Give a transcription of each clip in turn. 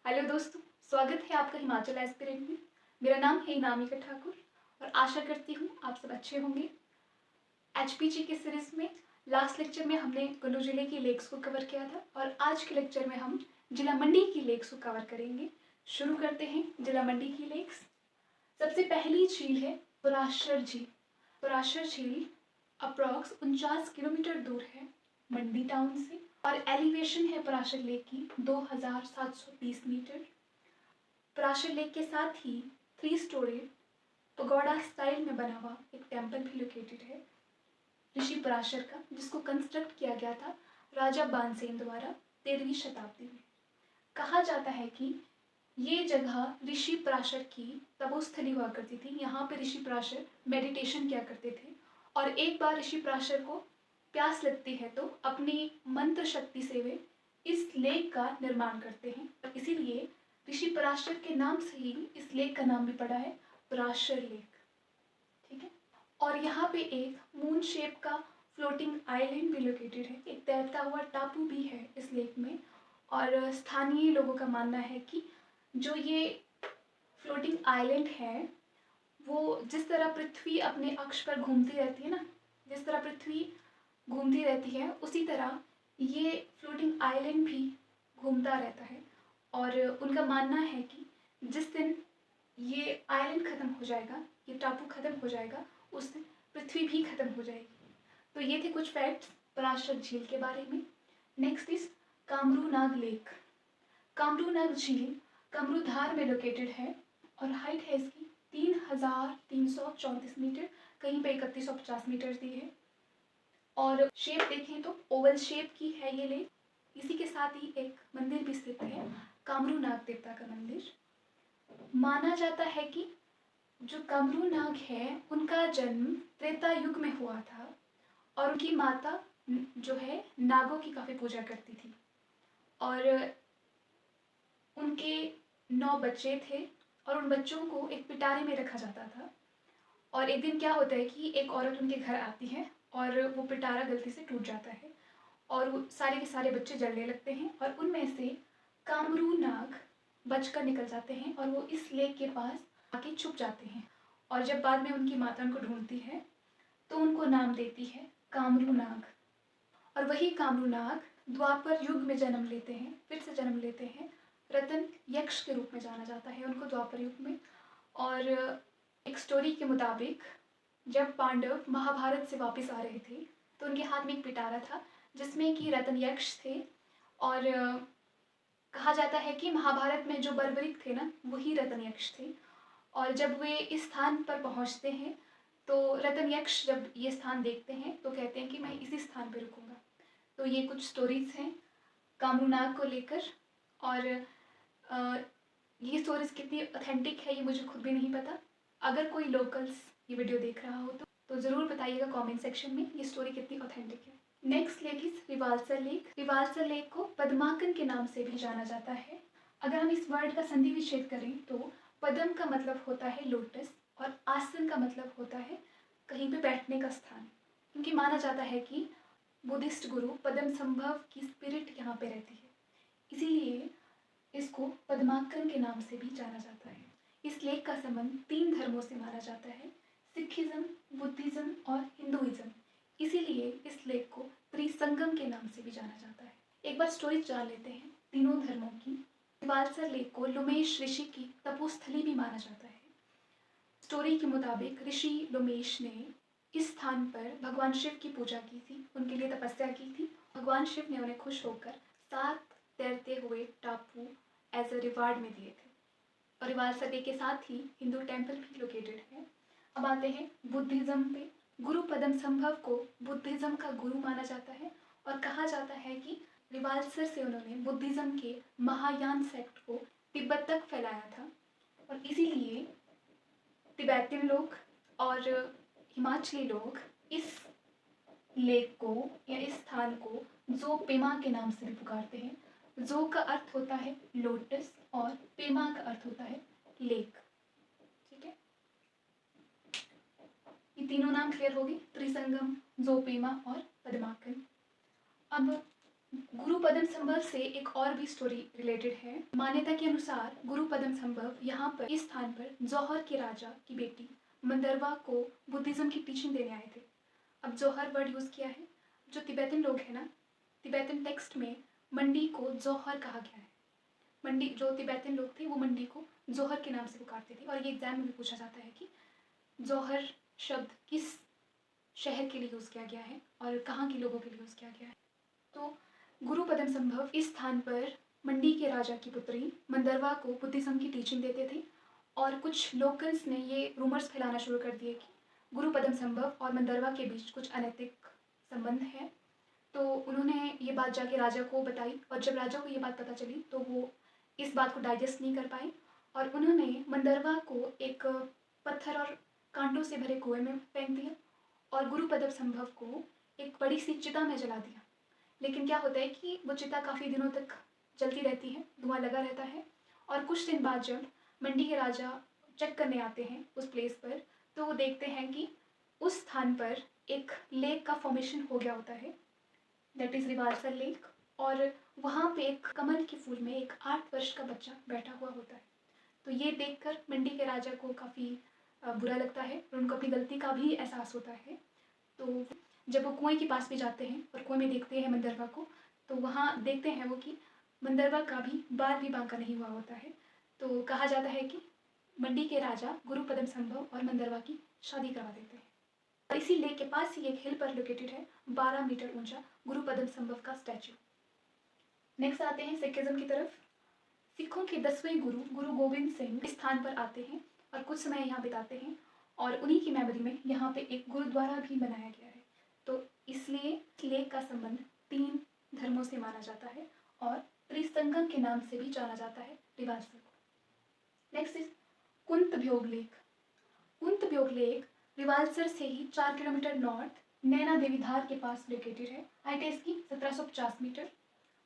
Hello दोस्तों, स्वागत है आपका हिमाचल एस्पिरेंट में। मेरा नाम है इनामिका ठाकुर और आशा करती हूँ आप सब अच्छे होंगे। एचपीजी के सीरीज में लास्ट लेक्चर में हमने कुल्लू जिले की लेक्स को कवर किया था और आज के लेक्चर में हम जिला मंडी की लेक्स को कवर करेंगे। शुरू करते हैं जिला मंडी की लेक्स। सबसे पहली झील है पराशर झील। पराशर झील अप्रॉक्स 49 किलोमीटर दूर है मंडी टाउन से और एलिवेशन है पराशर लेक की 2730 मीटर। पराशर लेक के साथ ही 3 स्टोरी पगोड़ा स्टाइल में बना हुआ एक टेम्पल भी लोकेटेड है ऋषि पराशर का, जिसको कंस्ट्रक्ट किया गया था राजा बानसेन द्वारा 13वीं शताब्दी में। कहा जाता है कि ये जगह ऋषि पराशर की तपोस्थली हुआ करती थी। यहाँ पे ऋषि पराशर मेडिटेशन किया करते थे और एक बार ऋषि पराशर को प्यास लगती है तो अपनी मंत्र शक्ति से वे इस लेक का निर्माण करते हैं और इसीलिए ऋषि पराशर के नाम से ही इस लेक का नाम भी पड़ा है पराशर लेक। ठीक है, और यहाँ पे एक मून शेप का फ्लोटिंग आइलैंड भी लोकेटेड है, एक तैरता हुआ टापू भी है इस लेक में। और स्थानीय लोगों का मानना है कि जो ये फ्लोटिंग आइलैंड है वो जिस तरह पृथ्वी अपने अक्ष पर घूमती रहती है ना, जिस तरह पृथ्वी घूमती रहती है उसी तरह ये फ्लोटिंग आइलैंड भी घूमता रहता है। और उनका मानना है कि जिस दिन ये आइलैंड ख़त्म हो जाएगा, ये टापू ख़त्म हो जाएगा, उस दिन पृथ्वी भी ख़त्म हो जाएगी। तो ये थे कुछ फैक्ट्स पराशर झील के बारे में। Next is Kamrunag lake. Kamrunag झील कमरूधार में लोकेटेड है और हाइट है इसकी 3334 मीटर, कहीं पे 3150 मीटर दी है। और शेप देखें तो ओवल शेप की है ये लेक। इसी के साथ ही एक मंदिर भी स्थित है, कामरू नाग देवता का मंदिर। माना जाता है कि जो कामरू नाग है उनका जन्म त्रेता युग में हुआ था और उनकी माता जो है नागों की काफ़ी पूजा करती थी और उनके 9 बच्चे थे और उन बच्चों को एक पिटारे में रखा जाता था। और एक दिन क्या होता है कि एक औरत उनके घर आती है और वो पिटारा गलती से टूट जाता है और वो सारे के सारे बच्चे जलने लगते हैं और उनमें से कामरू नाग बचकर निकल जाते हैं और वो इस लेक के पास आके छुप जाते हैं। और जब बाद में उनकी माता उनको ढूंढती है तो उनको नाम देती है कामरू नाग। और वही कामरू नाग द्वापर युग में जन्म लेते हैं, फिर से जन्म लेते हैं। रतन यक्ष के रूप में जाना जाता है उनको द्वापर युग में। और एक स्टोरी के मुताबिक जब पांडव महाभारत से वापस आ रहे थे तो उनके हाथ में एक पिटारा था जिसमें कि रतन यक्ष थे। और कहा जाता है कि महाभारत में जो बर्बरिक थे ना वही रतन यक्ष थे। और जब वे इस स्थान पर पहुंचते हैं तो रतन यक्ष जब ये स्थान देखते हैं तो कहते हैं कि मैं इसी स्थान पर रुकूंगा। तो ये कुछ स्टोरीज हैं कामरू नाग को लेकर। और ये स्टोरीज कितनी ऑथेंटिक है ये मुझे खुद भी नहीं पता। अगर कोई लोकल्स ये वीडियो देख रहा हो तो ज़रूर बताइएगा कमेंट सेक्शन में ये स्टोरी कितनी ऑथेंटिक है। Next lake is Rewalsar lake. Rewalsar lake को पद्माकन के नाम से भी जाना जाता है। अगर हम इस वर्ड का संधि विच्छेद करें तो पद्म का मतलब होता है लोटस और आसन का मतलब होता है कहीं पे बैठने का स्थान, क्योंकि माना जाता है कि बुद्धिस्ट गुरु पद्म संभव की स्पिरिट यहाँ पे रहती है, इसीलिए इसको पद्माकन के नाम से भी जाना जाता है। इस लेक का संबंध 3 धर्मों से माना जाता है, सिखिज्म, बुद्धिज्म और हिंदुइज्म। इसीलिए इस लेक को त्रिसंगम के नाम से भी जाना जाता है। एक बार स्टोरी जान लेते हैं तीनों धर्मों की। रिवाल्सर लेक को लोमेश ऋषि की तपोस्थली भी माना जाता है। स्टोरी के मुताबिक ऋषि लोमेश ने इस स्थान पर भगवान शिव की पूजा की थी, उनके लिए तपस्या की थी। भगवान शिव ने उन्हें खुश होकर 7 तैरते हुए टापू एज अ रिवार्ड में दिए थे। और रिवाल्सर लेक के साथ ही हिंदू टेम्पल भी लोकेटेड है। अब आते हैं बुद्धिज्म पे। गुरु पद्म संभव को बुद्धिज्म का गुरु माना जाता है और कहा जाता है कि रिवाल्सर से उन्होंने बुद्धिज्म के महायान सेक्ट को तिब्बत तक फैलाया था और इसीलिए तिब्बतियन लोग और हिमाचली लोग इस लेक को या इस स्थान को जो पेमा के नाम से भी पुकारते हैं। जो का अर्थ होता है लोटस और पेमा का अर्थ होता है लेक। ठीक है, ये तीनों नाम क्लियर हो गए, त्रिसंगम, जोपेमा और पद्माकन। अब गुरु पद्म संभव से एक और भी स्टोरी रिलेटेड है। मान्यता के अनुसार गुरु पद्मसंभव यहाँ पर इस स्थान पर जौहर के राजा की बेटी मंदरवा को बुद्धिज्म की टीचिंग देने आए थे। अब जौहर वर्ड यूज़ किया है। जो तिब्बतन लोग हैं ना, तिब्बतन टेक्स्ट में मंडी को जौहर कहा गया है। मंडी, जो तिब्बतन लोग थे वो मंडी को जौहर के नाम से पुकारते थे। और ये एग्जाम में भी पूछा जाता है कि जौहर शब्द किस शहर के लिए यूज़ किया गया है और कहाँ के लोगों के लिए यूज़ किया गया है। तो गुरु पद्मसंभव इस स्थान पर मंडी के राजा की पुत्री मंदरवा को बुद्धिज्म की टीचिंग देते थे। और कुछ लोकल्स ने ये रूमर्स फैलाना शुरू कर दिए कि गुरु पद्मसंभव और मंदरवा के बीच कुछ अनैतिक संबंध है। तो उन्होंने ये बात जाके राजा को बताई, और जब राजा को ये बात पता चली तो वो इस बात को डाइजेस्ट नहीं कर पाए और उन्होंने मंदरवा को एक पत्थर और कांटों से भरे कुएं में फेंक दिया और गुरु पद्मसंभव को एक बड़ी सी चिता में जला दिया। लेकिन क्या होता है कि वो चिता काफ़ी दिनों तक जलती रहती है, धुआं लगा रहता है। और कुछ दिन बाद जब मंडी के राजा चेक करने आते हैं उस प्लेस पर, तो वो देखते हैं कि उस स्थान पर एक लेक का फॉर्मेशन हो गया होता है, दैट इज़ रिवालसर लेक। और वहाँ पे एक कमल के फूल में एक 8 वर्ष का बच्चा बैठा हुआ होता है। तो ये देखकर मंडी के राजा को काफ़ी बुरा लगता है और उनको अपनी गलती का भी एहसास होता है। तो जब वो कुएं के पास भी जाते हैं और कुएं में देखते हैं मंदरवा को, तो वहाँ देखते हैं वो कि मंदरवा का भी बाल भी बांका नहीं हुआ होता है। तो कहा जाता है कि मंडी के राजा गुरु पद्मसंभव और मंदरवा की शादी करवा देते हैं। और इसी लेक के पास ही एक हिल पर लोकेटेड है 12 मीटर ऊंचा गुरु पद्मसंभव का स्टैचू। नेक्स्ट आते हैं सिखिज्म की तरफ। सिखों के 10वें गुरु गुरु गोविंद सिंह इस स्थान पर आते हैं और कुछ समय यहाँ बिताते हैं और उन्हीं की मेमोरी में यहाँ पे एक गुरुद्वारा भी बनाया गया है। तो इसलिए लेक का संबंध 3 धर्मों से माना जाता है और त्रिसंगम के नाम से भी जाना जाता है रिवालसर को। Next is Kuntbhyog lake. Kuntbhyog lake Rewalsar से ही 4 किलोमीटर नॉर्थ नैना देवीधार के पास लोकेटेड है। हाइट है इसकी 1750 मीटर।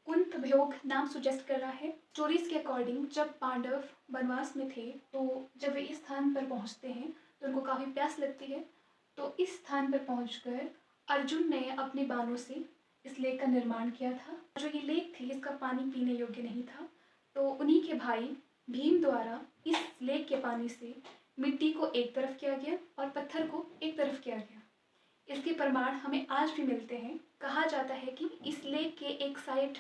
कुंतभ्योग नाम सुजेस्ट कर रहा है, स्टोरीज के अकॉर्डिंग जब पांडव वनवास में थे तो जब वे इस स्थान पर पहुंचते हैं तो उनको काफ़ी प्यास लगती है। तो इस स्थान पर पहुंचकर अर्जुन ने अपने बाणों से इस लेक का निर्माण किया था। जो ये लेक थी इसका पानी पीने योग्य नहीं था, तो उन्हीं के भाई भीम द्वारा इस लेक के पानी से मिट्टी को एक तरफ किया गया और पत्थर को एक तरफ किया गया। इसके प्रमाण हमें आज भी मिलते हैं। कहा जाता है कि इस लेक के एक साइड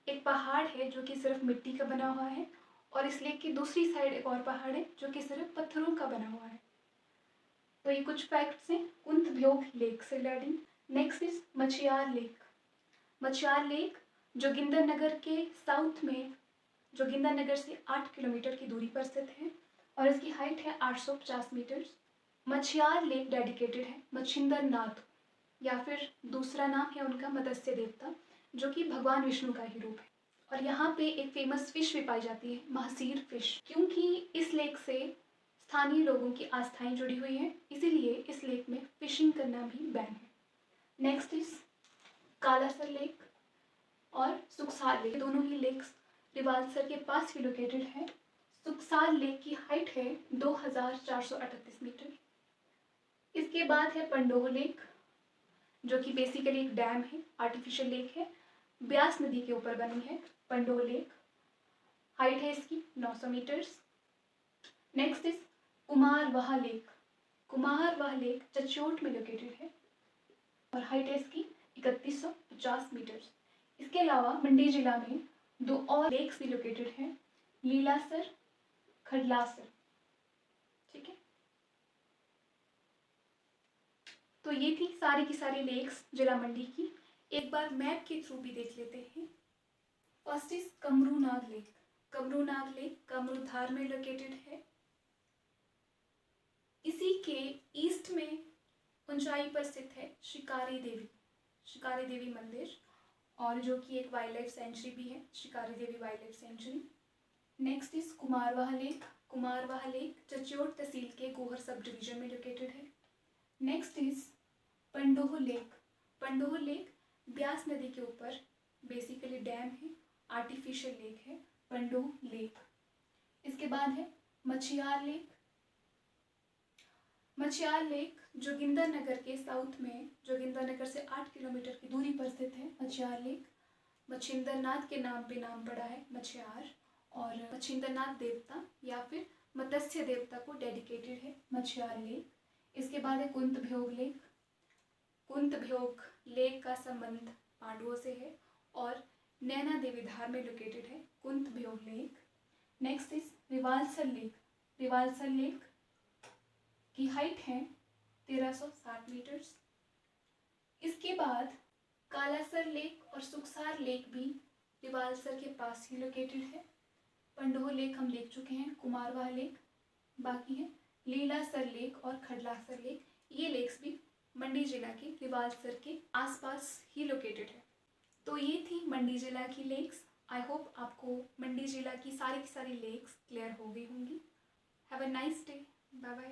एक पहाड़ है जो कि सिर्फ मिट्टी का बना हुआ है और इस लेक की दूसरी साइड एक और पहाड़ है जो कि सिर्फ पत्थरों का बना हुआ है। तो ये कुछ फैक्ट्स हैं कुंतभ्योग लेक से regarding. Next is Machhiyar lake. Machhiyar lake Jogindernagar के साउथ में जोगिंदरनगर से 8 किलोमीटर की दूरी पर स्थित है और इसकी हाइट है 850 मीटर। मछियार लेक डेडिकेटेड है मच्छिंद्र नाथ, या फिर दूसरा नाम है उनका मत्स्य देवता, जो कि भगवान विष्णु का ही रूप है। और यहाँ पे एक फेमस फिश भी पाई जाती है, महासीर फिश, क्योंकि इस लेक से स्थानीय लोगों की आस्थाएं जुड़ी हुई हैं, इसीलिए इस लेक में फिशिंग करना भी बैन है। नेक्स्ट इज कालासर लेक और सुखसार लेक। दोनों ही लेक्स रिवालसर के पास ही लोकेटेड है। सुखसार लेक की हाइट है 2438 मीटर। इसके बाद है पंडोह लेक, जो कि बेसिकली एक डैम है, आर्टिफिशियल लेक है, ब्यास नदी के ऊपर बनी है पंडोह लेक। हाइट है इसकी 900 metres. Next is Kumarwah lake. Kumarwah lake Chachyot में लोकेटेड है और हाइट है इसकी 3150 मीटर्स। इसके अलावा मंडी जिला में 2 और लेक्स भी लोकेटेड हैं, लीलासर, खडलासर। ठीक है, तो ये थी सारी की सारी लेक्स जिला मंडी की। एक बार मैप के थ्रू भी देख लेते हैं। First is Kamrunag lake. Kamrunag lake Kamrudhar में लोकेटेड है। इसी के ईस्ट में ऊंचाई पर स्थित है शिकारी देवी मंदिर, और जो कि एक वाइल्ड लाइफ सेंचुरी भी है, Shikari Devi wild life sanctuary. Next is Kumarwah lake. Kumarwah lake Chachyot तहसील के गोहर सब डिवीजन में लोकेटेड है। Next is Pandoh lake. Pandoh lake Beas नदी के ऊपर बेसिकली डैम है, आर्टिफिशियल लेक है पंडोह लेक। इसके बाद है मछियार लेक। मछियार लेक जोगिंदरनगर के साउथ में, जोगिंदरनगर से 8 किलोमीटर की दूरी पर स्थित है मछियार लेक। मच्छिंद्रनाथ के नाम पे नाम पड़ा है मछियार, और मच्छिंद्रनाथ देवता या फिर मत्स्य देवता को डेडिकेटेड है मछियार लेक। इसके बाद है कुंतभ्योग लेक। कुंतभ्योग लेक का संबंध पांडवों से है और नैना देवी धार में लोकेटेड है Kuntbhyog lake. Next is Rewalsar lake. Rewalsar lake की हाइट है 1360 मीटर्स। इसके बाद कालासर लेक और सुखसार लेक भी रिवालसर के पास ही लोकेटेड है। पंडोह लेक हम देख चुके हैं, कुमारवाह लेक बाकी है, लीलासर लेक और खडलासर लेक, ये लेक्स भी मंडी जिला के रिवालसर के आसपास ही लोकेटेड है। तो ये थी मंडी जिला की लेक्स। आई होप आपको मंडी जिला की सारी लेक्स क्लियर हो गई होंगी। Have a nice day, bye bye.